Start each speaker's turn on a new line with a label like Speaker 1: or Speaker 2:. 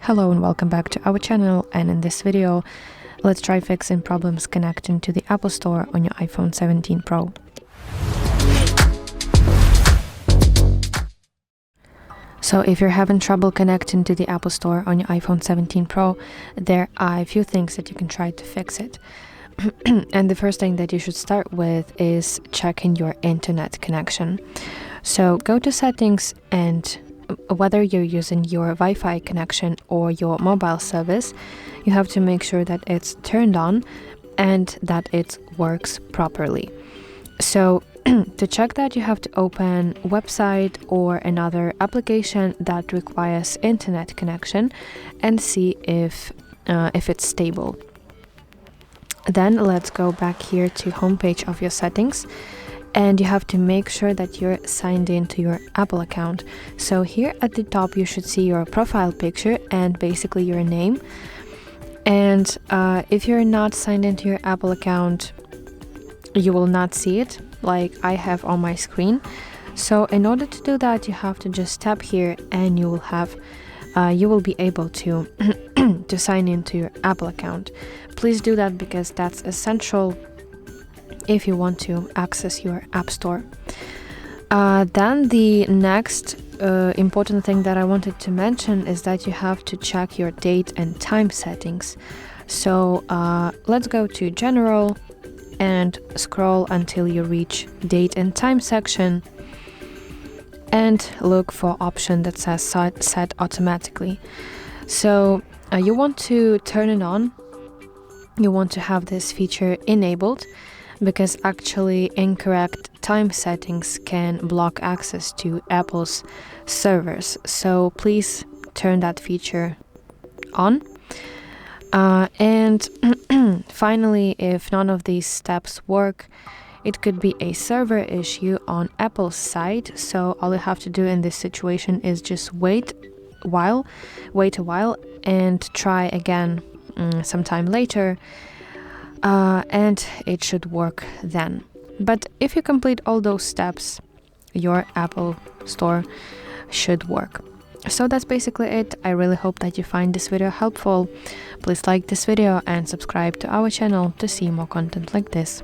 Speaker 1: Hello and welcome back to our channel, and in this video let's try fixing problems connecting to the Apple Store on your iPhone 17 Pro. So if you're having trouble connecting to the Apple Store on your iPhone 17 Pro, there are a few things that you can try to fix it. And the first thing that you should start with is checking your internet connection. So go to settings, and whether you're using your Wi-Fi connection or your mobile service, you have to make sure that it's turned on and that it works properly. So to check that, you have to open a website or another application that requires internet connection and see if it's stable. Then let's go back here to homepage of your settings, and you have to make sure that you're signed into your Apple account. So here at the top you should see your profile picture and basically your name. And if you're not signed into your Apple account, you will not see it like I have on my screen. So in order to do that, you have to just tap here and you will be able to to sign into your Apple account. Please do that because that's essential if you want to access your App Store. Then the next important thing that I wanted to mention is that you have to check your date and time settings. So let's go to General and scroll until you reach Date and Time section and look for option that says Set Automatically. So you want to turn it on. You want to have this feature enabled, because actually incorrect time settings can block access to Apple's servers. So please turn that feature on. And finally, if none of these steps work, it could be a server issue on Apple's side. So all you have to do in this situation is just wait a while and try again sometime later. And it should work then. But if you complete all those steps, your Apple Store should work. So that's basically it. I really hope that you find this video helpful. Please like this video and subscribe to our channel to see more content like this.